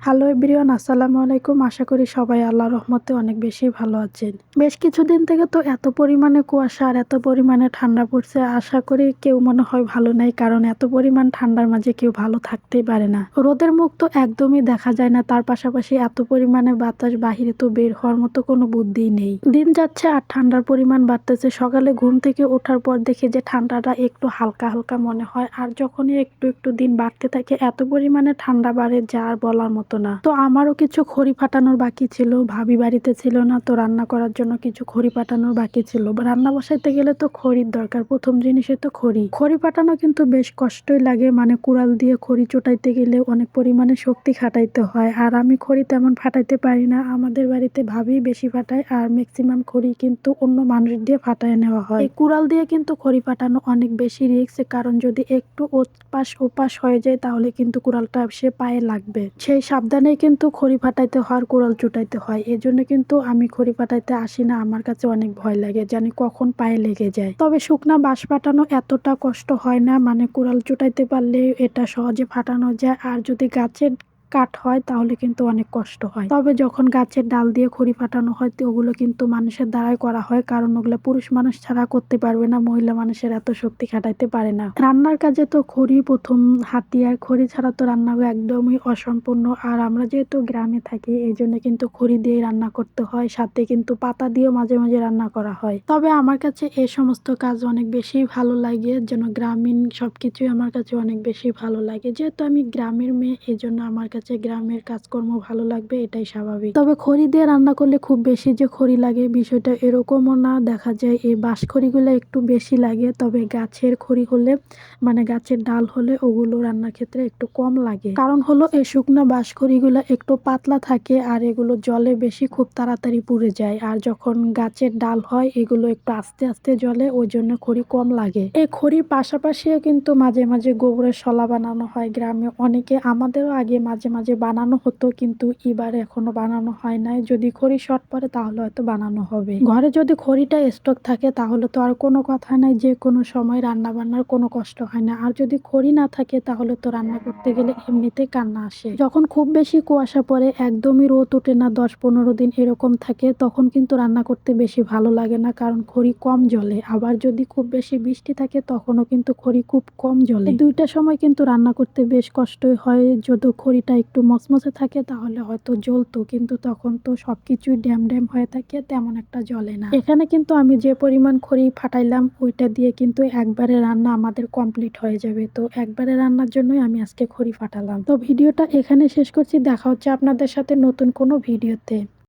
Hello everyone, আসসালামু আলাইকুম। আশা করি সবাই আল্লাহর রহমতে অনেক বেশি ভালো আছেন। বেশ কিছুদিন থেকে তো এত পরিমাণে কুয়াশা আর এত পরিমাণে ঠান্ডা পড়ছে, আশা করি কেউ মনে হয় ভালো নাই, কারণ এত পরিমাণ ঠান্ডার মাঝে কেউ ভালো থাকতেই পারে না। রোদের মুখ তো একদমই দেখা যায় না, তার পাশাপাশি এত পরিমাণে বাতাস, বাহিরে তো বের হওয়ার মতো কোনো বুদ্ধিই নেই। দিন যাচ্ছে আর ঠান্ডার পরিমাণ বাড়তেছে। সকালে ঘুম থেকে ওঠার পর দেখি যে ঠান্ডাটা একটু হালকা হালকা মনে হয়, আর যখনই একটু একটু দিন বাড়তে থাকে এত পরিমাণে ঠান্ডা বাড়ে যা আর বলার মতো না। তো আমারও কিছু খড়ি ফাটানোর বাকি ছিল, ভাবি বাড়িতে ছিল না, তো রান্না করার জন্য কিছু খড়ি ফাটানোর বাকি ছিল। রান্না বসাইতে গেলে তো খড়ির দরকার, প্রথম জিনিসে তো খড়ি ফাটানো কিন্তু বেশ কষ্টই লাগে, মানে কুড়াল দিয়ে খড়ি চোটাইতে গেলে অনেক পরিমাণে শক্তি খাটাইতে হয়, আর আমি খড়ি তেমন ফাটাইতে পারি না। আমাদের বাড়িতে ভাবি বেশি ফাটায়, আর ম্যাক্সিমাম খড়ি কিন্তু অন্য মানুষ দিয়ে ফাটায় নেওয়া হয়। এই কুড়াল দিয়ে কিন্তু খড়ি ফাটানো অনেক বেশি রিস্ক, কারণ যদি একটু ওপাশ হয়ে যায় তাহলে কিন্তু কুড়ালটা সে পায়ে লাগবে। সেই সাবধানেই কিন্তু খড়ি ফাটাইতে হয়, কুড়াল চুটাইতে হয়। এই জন্য কিন্তু আমি খড়ি ফাটাইতে আসি না, আমার কাছে অনেক ভয় লাগে, জানি কখন পায়ে লেগে যায়। তবে শুকনা বাঁশ ফাটানো এতটা কষ্ট হয় না, মানে কুড়াল চুটাইতে পারলে এটা সহজে ফাটানো যায়। আর যদি গাছের কাঠ হয় তাহলে কিন্তু অনেক কষ্ট হয়। তবে যখন গাছের ডাল দিয়ে খড়ি ফাটানো হয় তো ওগুলো কিন্তু মানুষের দ্বারাই করা হয়, কারণ ওগুলো পুরুষ মানুষ ছাড়া করতে পারবে না, মহিলা মানুষের এত শক্তি খাটাইতে পারে না। রান্নার কাজে তো খড়ি প্রথম হাতিয়ার, খড়ি ছাড়া তো রান্না একদমই অসম্পূর্ণ। আর আমরা যেহেতু গ্রামে থাকি এই জন্য কিন্তু খড়ি দিয়ে রান্না করতে হয়, সাথে কিন্তু পাতা দিয়েও মাঝে মাঝে রান্না করা হয়। তবে আমার কাছে এই সমস্ত কাজ অনেক বেশি ভালো লাগে, যেন গ্রামীণ সবকিছুই আমার কাছে অনেক বেশি ভালো লাগে। যেহেতু আমি গ্রামের মেয়ে, এই জন্য আমার কাছে গ্রামের কাজকর্ম ভালো লাগবে, এটাই স্বাভাবিক। তবে খড়ি দিয়ে রান্না করলে খুব বেশি যে খড়ি লাগে বিষয়টা এরকমও না, দেখা যায় এই বাঁশ খড়িগুলো একটু বেশি লাগে। তবে গাছের খড়ি হলে, মানে গাছের ডাল হলে ওগুলো রান্নার ক্ষেত্রে একটু কম লাগে, কারণ হলো এই শুকনো বাঁশ খড়িগুলো একটু পাতলা থাকে আর এগুলো জলে বেশি খুব তাড়াতাড়ি পুড়ে যায়। আর যখন গাছের ডাল হয় এগুলো একটু আস্তে আস্তে জ্বলে, ওই জন্য খড়ি কম লাগে। এই খড়ির পাশাপাশিও কিন্তু মাঝে মাঝে গোবরের শলা বানানো হয় গ্রামে অনেকে, আমাদেরও আগে মাঝে মাঝে বানানো হতো, কিন্তু এবার এখনো বানানো হয় নাই। যদি খড়ি শর্ট পড়ে তাহলে হয়তো বানানো হবে। ঘরে যদি খড়িটা স্টক থাকে তাহলে তো আর কোনো কথা নাই, যে কোনো সময় রান্না বান্নার কোনো কষ্ট হয় না। আর যদি খড়ি না থাকে তাহলে তো রান্না করতে গেলে এমনিতেই কান্না আসে। যখন খুব বেশি কুয়াশা পড়ে, একদমই রোদ ওঠে না, 10-15 দিন এরকম থাকে, তখন কিন্তু রান্না করতে বেশি ভালো লাগে না, কারণ খড়ি কম জ্বলে। আবার যদি খুব বেশি বৃষ্টি থাকে তখনও কিন্তু খড়ি খুব কম জ্বলে। দুইটা সময় কিন্তু রান্না করতে বেশ কষ্টই হয়। যদি খড়িটা একটু মচমচে থাকে তাহলে হয়তো জ্বলতো, কিন্তু তখন তো সবকিছুই ড্যাম ড্যাম হয়ে থাকে, তেমন একটা জ্বলে না। এখানে কিন্তু আমি যে পরিমাণ খড়ি ফাটাইলাম ওইটা দিয়ে কিন্তু একবারে রান্না আমাদের কমপ্লিট হয়ে যাবে। তো একবারে রান্নার জন্যই আমি আজকে খড়ি ফাটালাম। তো ভিডিওটা এখানে শেষ করছি, দেখা হচ্ছে আপনাদের সাথে নতুন কোনো ভিডিওতে।